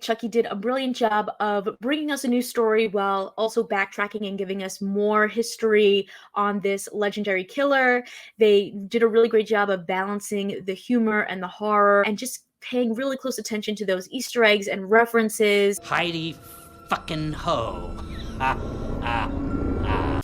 Chucky did a brilliant job of bringing us a new story while also backtracking and giving us more history on this legendary killer. They did a really great job of balancing the humor and the horror and just paying really close attention to those Easter eggs and references. Heidi fucking ho. Ah, ah, ah.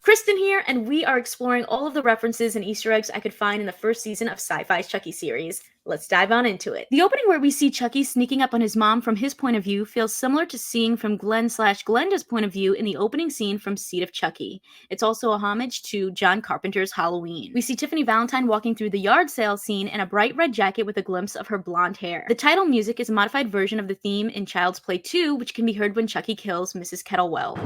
Kristen here, and we are exploring all of the references and Easter eggs I could find in the first season of Syfy's Chucky series. Let's dive on into it. The opening where we see Chucky sneaking up on his mom from his point of view feels similar to seeing from Glenn/Glenda's point of view in the opening scene from Seed of Chucky. It's also a homage to John Carpenter's Halloween. We see Tiffany Valentine walking through the yard sale scene in a bright red jacket with a glimpse of her blonde hair. The title music is a modified version of the theme in Child's Play 2, which can be heard when Chucky kills Mrs. Kettlewell.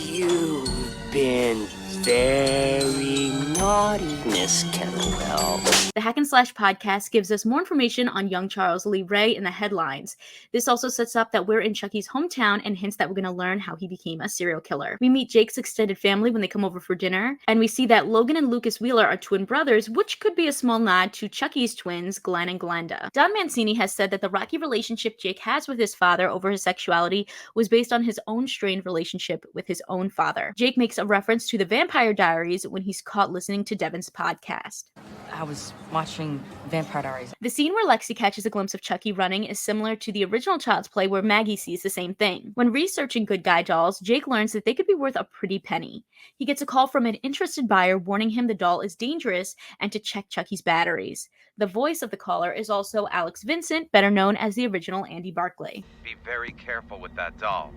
You've been very naughty, Miss Kettlewell. The Hack and Slash podcast gives us more information on young Charles Lee Ray in the headlines. This also sets up that we're in Chucky's hometown and hints that we're going to learn how he became a serial killer. We meet Jake's extended family when they come over for dinner, and we see that Logan and Lucas Wheeler are twin brothers, which could be a small nod to Chucky's twins, Glenn and Glenda. Don Mancini has said that the rocky relationship Jake has with his father over his sexuality was based on his own strained relationship with his own father. Jake makes a reference to the Vampire Diaries when he's caught listening to Devin's podcast. I was watching Vampire Diaries. The scene where Lexi catches a glimpse of Chucky running is similar to the original Child's Play where Maggie sees the same thing. When researching Good Guy dolls, Jake learns that they could be worth a pretty penny. He gets a call from an interested buyer warning him the doll is dangerous and to check Chucky's batteries. The voice of the caller is also Alex Vincent, better known as the original Andy Barclay. Be very careful with that doll.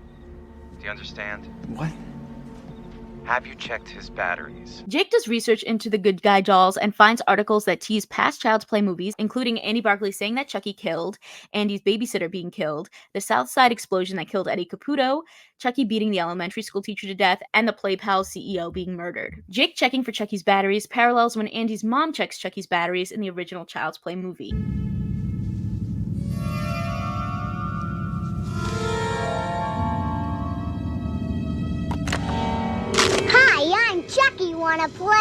Do you understand? What? Have you checked his batteries? Jake does research into the Good Guy dolls and finds articles that tease past Child's Play movies, including Andy Barclay saying that Chucky killed, Andy's babysitter being killed, the South Side explosion that killed Eddie Caputo, Chucky beating the elementary school teacher to death, and the Play Pals CEO being murdered. Jake checking for Chucky's batteries parallels when Andy's mom checks Chucky's batteries in the original Child's Play movie. Chucky, wanna play?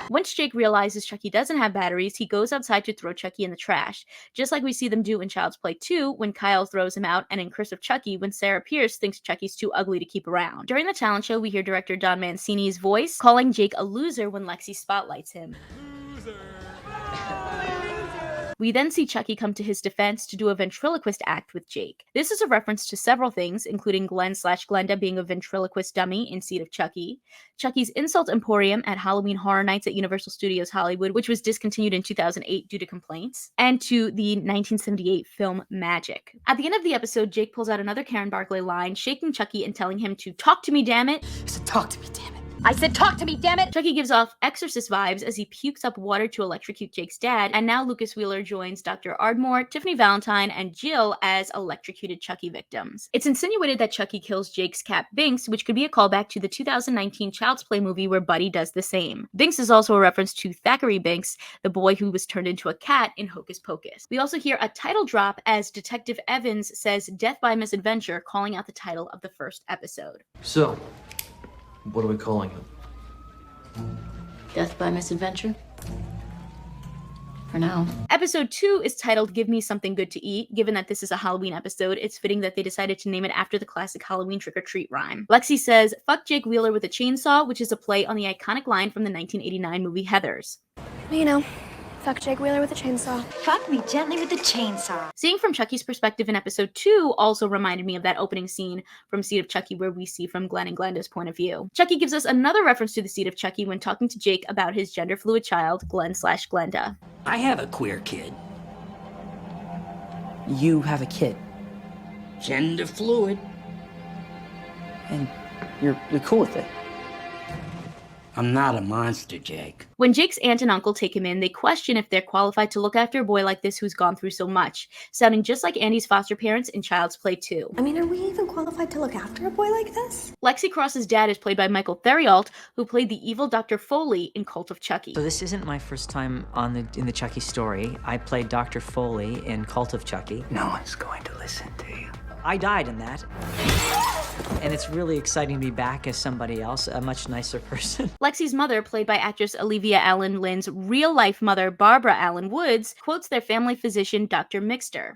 Once Jake realizes Chucky doesn't have batteries, he goes outside to throw Chucky in the trash, just like we see them do in Child's Play 2 when Kyle throws him out, and in Curse of Chucky when Sarah Pierce thinks Chucky's too ugly to keep around. During the talent show, we hear director Don Mancini's voice calling Jake a loser when Lexi spotlights him. Loser. We then see Chucky come to his defense to do a ventriloquist act with Jake. This is a reference to several things, including Glenn/Glenda being a ventriloquist dummy in Seed of Chucky, Chucky's Insult Emporium at Halloween Horror Nights at Universal Studios Hollywood, which was discontinued in 2008 due to complaints, and to the 1978 film Magic. At the end of the episode, Jake pulls out another Karen Barclay line, shaking Chucky and telling him to talk to me, damn it. I said, talk to me, damn it. I said, talk to me, damn it! Chucky gives off Exorcist vibes as he pukes up water to electrocute Jake's dad, and now Lucas Wheeler joins Dr. Ardmore, Tiffany Valentine, and Jill as electrocuted Chucky victims. It's insinuated that Chucky kills Jake's cat Binks, which could be a callback to the 2019 Child's Play movie where Buddy does the same. Binks is also a reference to Thackeray Binks, the boy who was turned into a cat in Hocus Pocus. We also hear a title drop as Detective Evans says Death by Misadventure, calling out the title of the first episode. So, what are we calling him? Death by Misadventure? For now. Episode 2 is titled Give Me Something Good to Eat. Given that this is a Halloween episode, it's fitting that they decided to name it after the classic Halloween trick-or-treat rhyme. Lexi says, fuck Jake Wheeler with a chainsaw, which is a play on the iconic line from the 1989 movie Heathers. You know, fuck Jake Wheeler with a chainsaw. Fuck me gently with a chainsaw. Seeing from Chucky's perspective in episode 2 also reminded me of that opening scene from Seed of Chucky where we see from Glenn and Glenda's point of view. Chucky gives us another reference to the Seed of Chucky when talking to Jake about his gender-fluid child, Glenn/Glenda. I have a queer kid. You have a kid. Gender fluid. And you're cool with it. I'm not a monster, Jake. When Jake's aunt and uncle take him in, they question if they're qualified to look after a boy like this who's gone through so much, sounding just like Andy's foster parents in Child's Play 2. I mean, are we even qualified to look after a boy like this? Lexi Cross's dad is played by Michael Theriault, who played the evil Dr. Foley in Cult of Chucky. So this isn't my first time in the Chucky story. I played Dr. Foley in Cult of Chucky. No one's going to listen to you. I died in that. And it's really exciting to be back as somebody else, a much nicer person. Lexi's mother, played by actress Olivia Allen Lynn's real-life mother, Barbara Allen Woods, quotes their family physician, Dr. Mixter.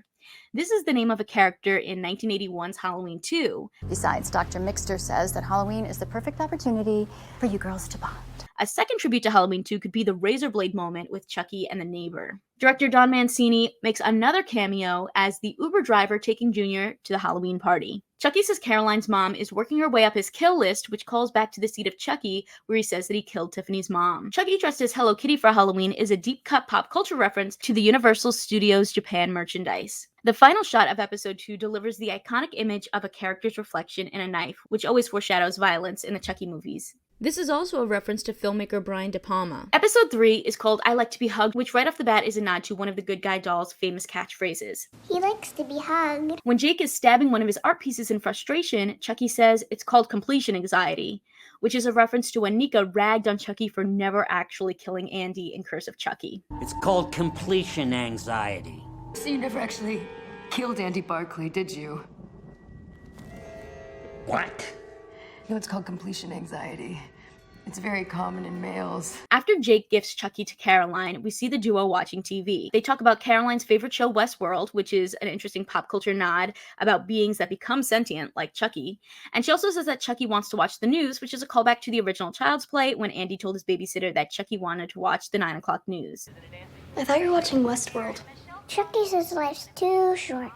This is the name of a character in 1981's Halloween 2. Besides, Dr. Mixter says that Halloween is the perfect opportunity for you girls to bond. A second tribute to Halloween 2 could be the razor blade moment with Chucky and the neighbor. Director Don Mancini makes another cameo as the Uber driver taking Junior to the Halloween party. Chucky says Caroline's mom is working her way up his kill list, which calls back to the seed of Chucky, where he says that he killed Tiffany's mom. Chucky dressed as Hello Kitty for Halloween is a deep-cut pop culture reference to the Universal Studios Japan merchandise. The final shot of episode 2 delivers the iconic image of a character's reflection in a knife, which always foreshadows violence in the Chucky movies. This is also a reference to filmmaker Brian De Palma. Episode 3 is called I Like to Be Hugged, which right off the bat is a nod to one of the Good Guy doll's famous catchphrases. He likes to be hugged. When Jake is stabbing one of his art pieces in frustration, Chucky says it's called completion anxiety, which is a reference to when Nica ragged on Chucky for never actually killing Andy in Curse of Chucky. It's called completion anxiety. So you never actually killed Andy Barclay, did you? What? No, it's called completion anxiety. It's very common in males. After Jake gifts Chucky to Caroline, we see the duo watching TV. They talk about Caroline's favorite show, Westworld, which is an interesting pop culture nod about beings that become sentient, like Chucky. And she also says that Chucky wants to watch the news, which is a callback to the original Child's Play when Andy told his babysitter that Chucky wanted to watch the 9 o'clock news. I thought you were watching Westworld. Chucky says life's too short.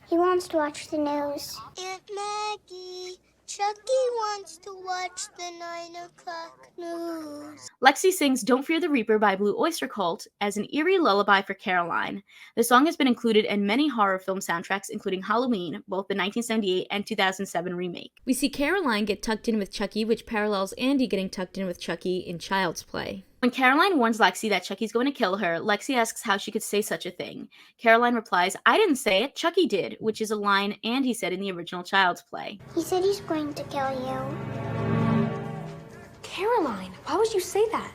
He wants to watch the news. Aunt Maggie, Chucky wants to watch the 9 o'clock news. Lexi sings Don't Fear the Reaper by Blue Oyster Cult as an eerie lullaby for Caroline. The song has been included in many horror film soundtracks, including Halloween, both the 1978 and 2007 remake. We see Caroline get tucked in with Chucky, which parallels Andy getting tucked in with Chucky in Child's Play. When Caroline warns Lexi that Chucky's going to kill her, Lexi asks how she could say such a thing. Caroline replies, I didn't say it, Chucky did, which is a line Andy said in the original Child's Play. He said he's going to kill you. Caroline, why would you say that?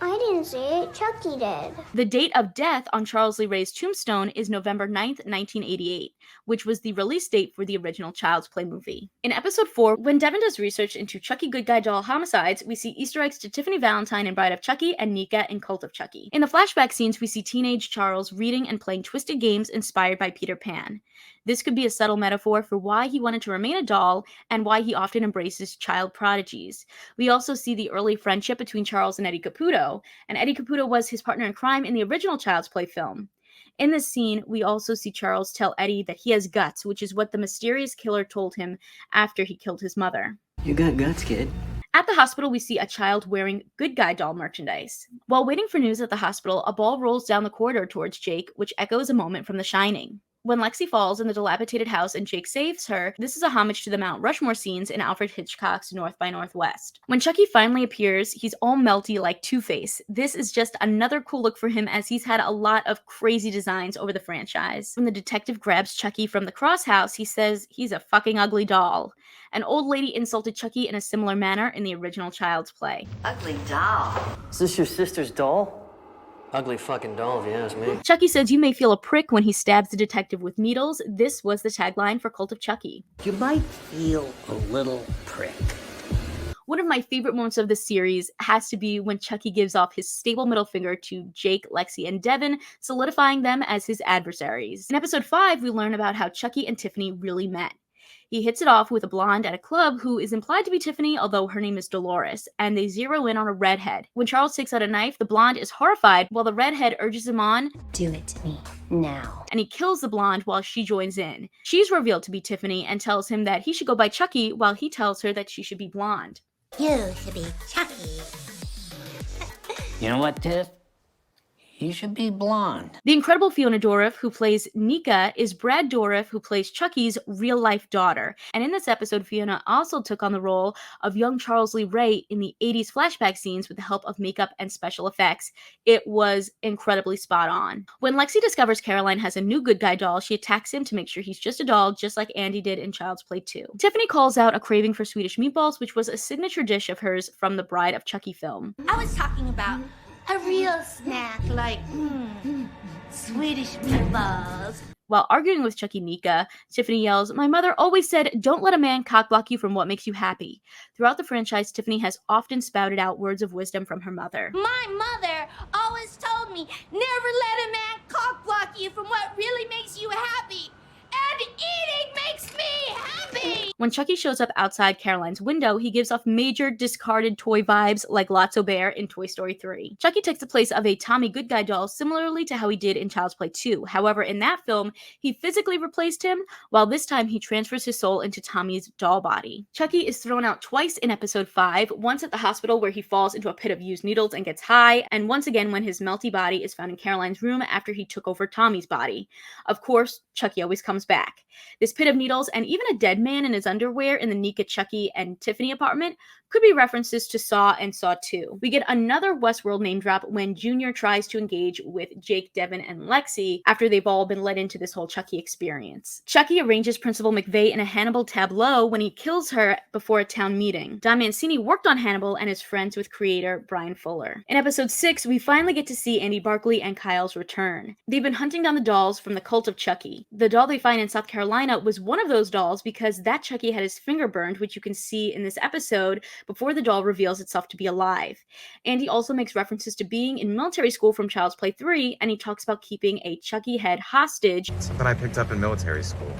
I didn't say it, Chucky did. The date of death on Charles Lee Ray's tombstone is November 9th, 1988, which was the release date for the original Child's Play movie. In episode 4, when Devin does research into Chucky Good Guy doll homicides, we see Easter eggs to Tiffany Valentine in Bride of Chucky and Nica in Cult of Chucky. In the flashback scenes, we see teenage Charles reading and playing twisted games inspired by Peter Pan. This could be a subtle metaphor for why he wanted to remain a doll and why he often embraces child prodigies. We also see the early friendship between Charles and Eddie Caputo, and Eddie Caputo was his partner in crime in the original Child's Play film. In this scene, we also see Charles tell Eddie that he has guts, which is what the mysterious killer told him after he killed his mother. You got guts, kid. At the hospital, we see a child wearing Good Guy doll merchandise. While waiting for news at the hospital, a ball rolls down the corridor towards Jake, which echoes a moment from The Shining. When Lexi falls in the dilapidated house and Jake saves her, this is a homage to the Mount Rushmore scenes in Alfred Hitchcock's North by Northwest. When Chucky finally appears, he's all melty like Two-Face. This is just another cool look for him as he's had a lot of crazy designs over the franchise. When the detective grabs Chucky from the cross house, he says he's a fucking ugly doll. An old lady insulted Chucky in a similar manner in the original Child's Play. Ugly doll. Is this your sister's doll? Ugly fucking doll, if you ask me. Chucky says you may feel a prick when he stabs the detective with needles. This was the tagline for Cult of Chucky. You might feel a little prick. One of my favorite moments of this series has to be when Chucky gives off his stable middle finger to Jake, Lexi, and Devin, solidifying them as his adversaries. In episode 5, we learn about how Chucky and Tiffany really met. He hits it off with a blonde at a club who is implied to be Tiffany, although her name is Dolores, and they zero in on a redhead. When Charles takes out a knife, the blonde is horrified, while the redhead urges him on, Do it to me, now. And he kills the blonde while she joins in. She's revealed to be Tiffany and tells him that he should go by Chucky, while he tells her that she should be blonde. You should be Chucky. You know what, Tiff? You should be blonde. The incredible Fiona Dourif, who plays Nica, is Brad Dourif, who plays Chucky's real-life daughter. And in this episode, Fiona also took on the role of young Charles Lee Ray in the 80s flashback scenes with the help of makeup and special effects. It was incredibly spot on. When Lexi discovers Caroline has a new Good Guy doll, she attacks him to make sure he's just a doll, just like Andy did in Child's Play 2. Tiffany calls out a craving for Swedish meatballs, which was a signature dish of hers from the Bride of Chucky film. I was talking about a real snack like Swedish meatballs. While arguing with Chucky Nica, Tiffany yells, "My mother always said, don't let a man cockblock you from what makes you happy." Throughout the franchise, Tiffany has often spouted out words of wisdom from her mother. My mother always told me, never let a man cockblock you from what really makes you happy. And eating makes me happy! When Chucky shows up outside Caroline's window, he gives off major discarded toy vibes like Lotso Bear in Toy Story 3. Chucky takes the place of a Tommy Goodguy doll similarly to how he did in Child's Play 2. However, in that film, he physically replaced him, while this time he transfers his soul into Tommy's doll body. Chucky is thrown out twice in episode 5, once at the hospital where he falls into a pit of used needles and gets high, and once again when his melty body is found in Caroline's room after he took over Tommy's body. Of course, Chucky always comes back. This pit of needles and even a dead man in his underwear in the Nica, Chucky, and Tiffany apartment could be references to Saw and Saw 2. We get another Westworld name drop when Junior tries to engage with Jake, Devin, and Lexi after they've all been led into this whole Chucky experience. Chucky arranges Principal McVeigh in a Hannibal tableau when he kills her before a town meeting. Don Mancini worked on Hannibal and is friends with creator Brian Fuller. In episode 6, we finally get to see Andy Barkley and Kyle's return. They've been hunting down the dolls from the cult of Chucky. The doll they find in South Carolina was one of those dolls because that Chucky had his finger burned, which you can see in this episode, before the doll reveals itself to be alive. Andy also makes references to being in military school from Child's Play 3, and he talks about keeping a Chucky head hostage. Something I picked up in military school.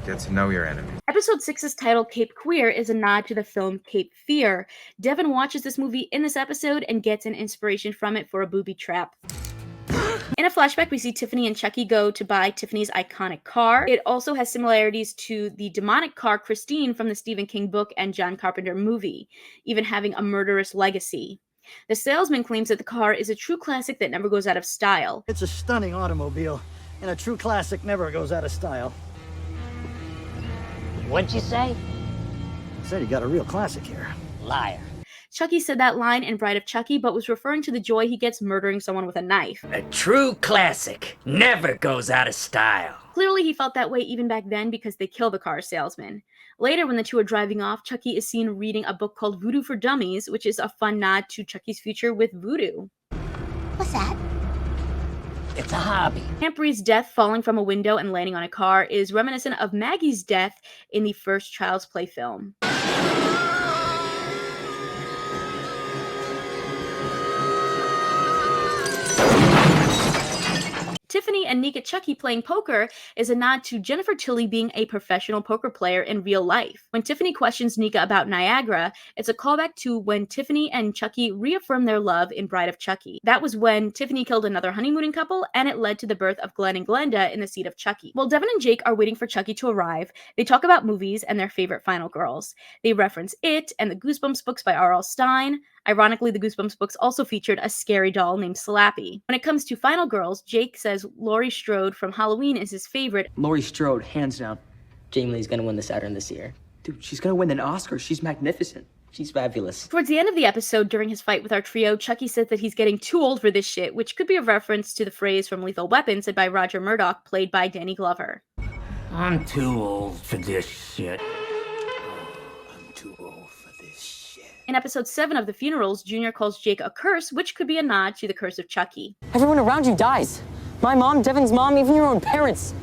Get to know your enemy. Episode 6's title, Cape Queer, is a nod to the film Cape Fear. Devin watches this movie in this episode and gets an inspiration from it for a booby trap. In a flashback, we see Tiffany and Chucky go to buy Tiffany's iconic car. It also has similarities to the demonic car Christine from the Stephen King book and John Carpenter movie, even having a murderous legacy. The salesman claims that the car is a true classic that never goes out of style. It's a stunning automobile, and a true classic never goes out of style. What'd you say? I said you got a real classic here. Liar. Chucky said that line in Bride of Chucky, but was referring to the joy he gets murdering someone with a knife. A true classic never goes out of style. Clearly he felt that way even back then because they kill the car salesman. Later, when the two are driving off, Chucky is seen reading a book called Voodoo for Dummies, which is a fun nod to Chucky's future with voodoo. What's that? It's a hobby. Aunt Bree's death falling from a window and landing on a car is reminiscent of Maggie's death in the first Child's Play film. Tiffany and Nica Chucky playing poker is a nod to Jennifer Tilly being a professional poker player in real life. When Tiffany questions Nica about Niagara, it's a callback to when Tiffany and Chucky reaffirmed their love in Bride of Chucky. That was when Tiffany killed another honeymooning couple, and it led to the birth of Glenn and Glenda in the seat of Chucky. While Devin and Jake are waiting for Chucky to arrive, they talk about movies and their favorite final girls. They reference It and the Goosebumps books by R.L. Stine. Ironically, the Goosebumps books also featured a scary doll named Slappy. When it comes to final girls, Jake says Laurie Strode from Halloween is his favorite. Laurie Strode, hands down. Jamie Lee's gonna win the Saturn this year. Dude, she's gonna win an Oscar. She's magnificent. She's fabulous. Towards the end of the episode, during his fight with our trio, Chucky says that he's getting too old for this shit, which could be a reference to the phrase from Lethal Weapon said by Roger Murdoch, played by Danny Glover. I'm too old for this shit. I'm too old for this shit. In episode 7 of The Funerals, Junior calls Jake a curse, which could be a nod to the curse of Chucky. Everyone around you dies. My mom, Devin's mom, even your own parents.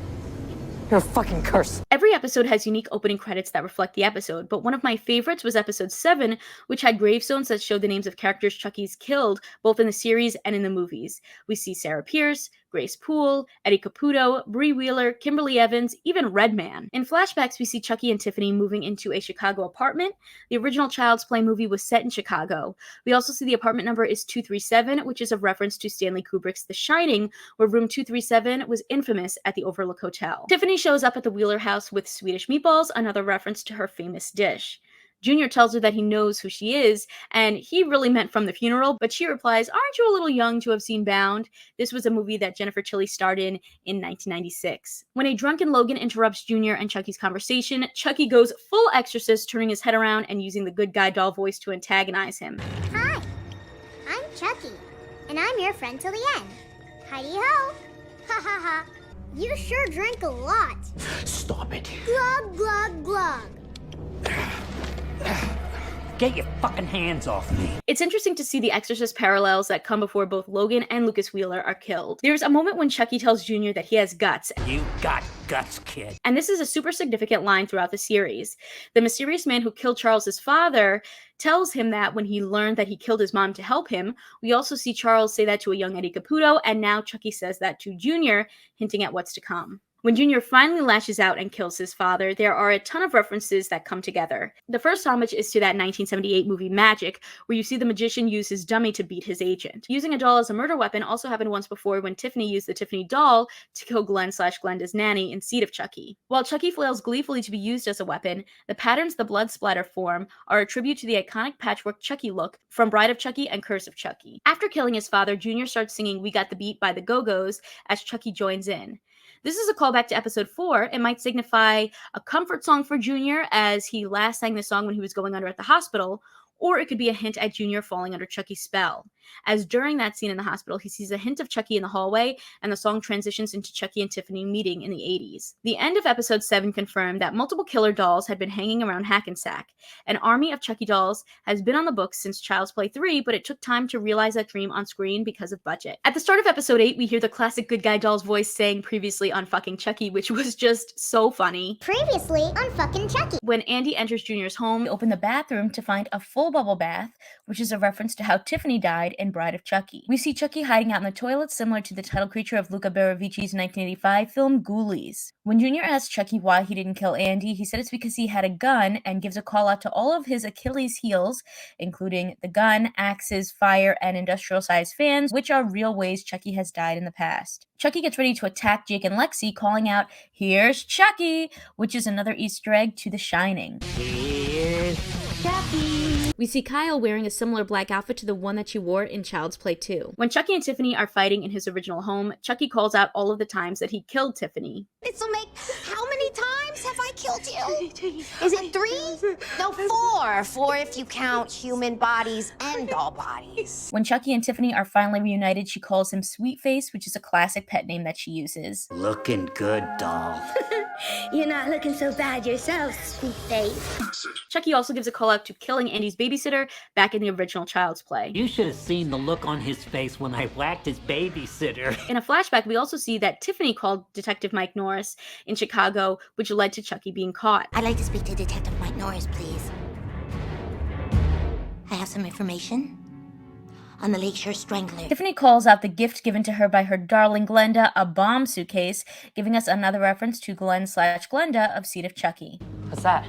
You're a fucking curse. Every episode has unique opening credits that reflect the episode, but one of my favorites was episode 7, which had gravestones that showed the names of characters Chucky's killed, both in the series and in the movies. We see Sarah Pierce, Grace Poole, Eddie Caputo, Bree Wheeler, Kimberly Evans, even Redman. In flashbacks, we see Chucky and Tiffany moving into a Chicago apartment. The original Child's Play movie was set in Chicago. We also see the apartment number is 237, which is a reference to Stanley Kubrick's The Shining, where room 237 was infamous at the Overlook Hotel. Tiffany shows up at the Wheeler house with Swedish meatballs, another reference to her famous dish. Junior tells her that he knows who she is, and he really meant From the Funeral, but she replies, "Aren't you a little young to have seen Bound?" This was a movie that Jennifer Tilly starred in 1996. When a drunken Logan interrupts Junior and Chucky's conversation, Chucky goes full exorcist, turning his head around and using the good guy doll voice to antagonize him. Hi, I'm Chucky, and I'm your friend till the end. Hi-yo! Ha ha ha! You sure drink a lot. Stop it. Glug, glug, glug. Get your fucking hands off me. It's interesting to see the Exorcist parallels that come before both Logan and Lucas Wheeler are killed. There's a moment when Chucky tells Junior that he has guts. You got guts, kid. And this is a super significant line throughout the series. The mysterious man who killed Charles's father tells him that when he learned that he killed his mom to help him. We also see Charles say that to a young Eddie Caputo, and now Chucky says that to Junior, hinting at what's to come. When Junior finally lashes out and kills his father, there are a ton of references that come together. The first homage is to that 1978 movie Magic, where you see the magician use his dummy to beat his agent. Using a doll as a murder weapon also happened once before when Tiffany used the Tiffany doll to kill Glenn/Glenda's nanny in Seed of Chucky. While Chucky flails gleefully to be used as a weapon, the patterns the blood splatter form are a tribute to the iconic patchwork Chucky look from Bride of Chucky and Curse of Chucky. After killing his father, Junior starts singing We Got the Beat by the Go-Go's as Chucky joins in. This is a callback to episode 4. It might signify a comfort song for Junior, as he last sang the song when he was going under at the hospital, or it could be a hint at Junior falling under Chucky's spell, as during that scene in the hospital, he sees a hint of Chucky in the hallway, and the song transitions into Chucky and Tiffany meeting in the 80s. The end of episode 7 confirmed that multiple killer dolls had been hanging around Hackensack. An army of Chucky dolls has been on the books since Child's Play 3, but it took time to realize that dream on screen because of budget. At the start of episode 8, we hear the classic good guy doll's voice saying previously on fucking Chucky, which was just so funny. Previously on fucking Chucky. When Andy enters Junior's home, we open the bathroom to find a full bubble bath, which is a reference to how Tiffany died in Bride of Chucky. We see Chucky hiding out in the toilet, similar to the title creature of Luca Berovici's 1985 film Ghoulies. When Junior asks Chucky why he didn't kill Andy, he said it's because he had a gun, and gives a call out to all of his Achilles heels, including the gun, axes, fire, and industrial-sized fans, which are real ways Chucky has died in the past. Chucky gets ready to attack Jake and Lexi, calling out, "Here's Chucky," which is another Easter egg to The Shining. Here's Chucky. We see Kyle wearing a similar black outfit to the one that she wore in Child's Play 2. When Chucky and Tiffany are fighting in his original home, Chucky calls out all of the times that he killed Tiffany. This'll make how many times have I killed you? Is it 3? No, 4. 4 if you count human bodies and doll bodies. When Chucky and Tiffany are finally reunited, she calls him Sweet Face, which is a classic pet name that she uses. Looking good, doll. You're not looking so bad yourself, Sweet Face. Chucky also gives a call out to killing Andy's babysitter back in the original Child's Play. You should have seen the look on his face when I whacked his babysitter. In a flashback, we also see that Tiffany called Detective Mike Norris in Chicago, which led to Chucky being caught. I'd like to speak to Detective Mike Norris, please. I have some information on the Lakeshore Strangler. Tiffany calls out the gift given to her by her darling Glenda, a bomb suitcase, giving us another reference to Glenn/Glenda of Seed of Chucky. What's that?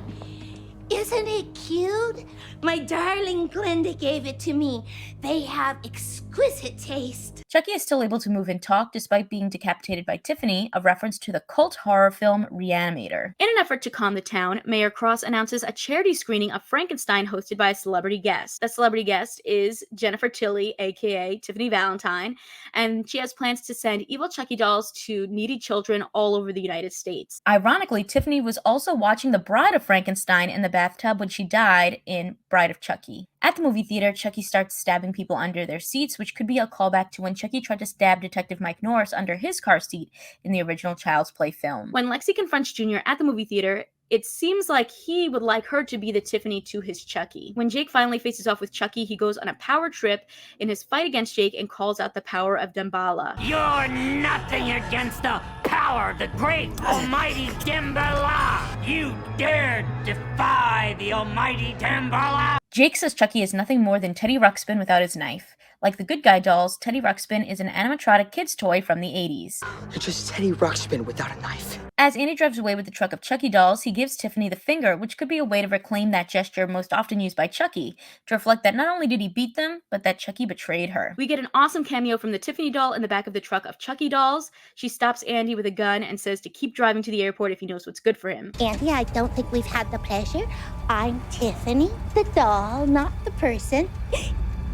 Isn't it cute? My darling Glenda gave it to me. They have exquisite taste. Chucky is still able to move and talk despite being decapitated by Tiffany, a reference to the cult horror film Reanimator. In an effort to calm the town, Mayor Cross announces a charity screening of Frankenstein hosted by a celebrity guest. The celebrity guest is Jennifer Tilly, aka Tiffany Valentine, and she has plans to send evil Chucky dolls to needy children all over the United States. Ironically, Tiffany was also watching The Bride of Frankenstein in the bathtub when she died in Bride of Chucky. At the movie theater, Chucky starts stabbing people under their seats, which could be a callback to when Chucky tried to stab Detective Mike Norris under his car seat in the original Child's Play film. When Lexi confronts Junior at the movie theater, it seems like he would like her to be the Tiffany to his Chucky. When Jake finally faces off with Chucky, he goes on a power trip in his fight against Jake and calls out the power of Damballa. You're nothing against the power, the great almighty Damballa! You dare defy the almighty Damballa! Jake says Chucky is nothing more than Teddy Ruxpin without his knife. Like the Good Guy dolls, Teddy Ruxpin is an animatronic kid's toy from the 80s. You're just Teddy Ruxpin without a knife. As Andy drives away with the truck of Chucky dolls, he gives Tiffany the finger, which could be a way to reclaim that gesture most often used by Chucky, to reflect that not only did he beat them, but that Chucky betrayed her. We get an awesome cameo from the Tiffany doll in the back of the truck of Chucky dolls. She stops Andy with a gun and says to keep driving to the airport if he knows what's good for him. Andy, I don't think we've had the pleasure. I'm Tiffany, the doll, not the person.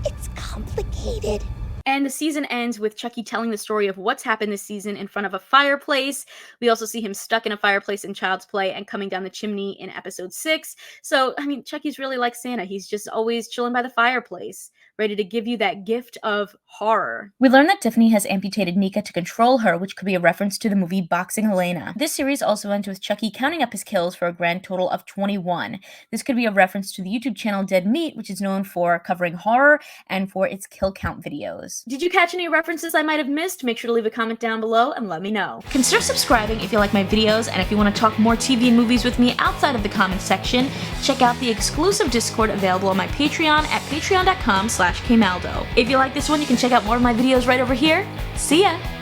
It's complicated. And the season ends with Chucky telling the story of what's happened this season in front of a fireplace. We also see him stuck in a fireplace in Child's Play and coming down the chimney in episode 6. So, I mean, Chucky's really like Santa. He's just always chilling by the fireplace, ready to give you that gift of horror. We learn that Tiffany has amputated Nica to control her, which could be a reference to the movie Boxing Helena. This series also ends with Chucky counting up his kills for a grand total of 21. This could be a reference to the YouTube channel Dead Meat, which is known for covering horror and for its kill count videos. Did you catch any references I might have missed? Make sure to leave a comment down below and let me know. Consider subscribing if you like my videos, and if you want to talk more TV and movies with me outside of the comments section, check out the exclusive Discord available on my Patreon at patreon.com/kmaldo. If you like this one, you can check out more of my videos right over here. See ya!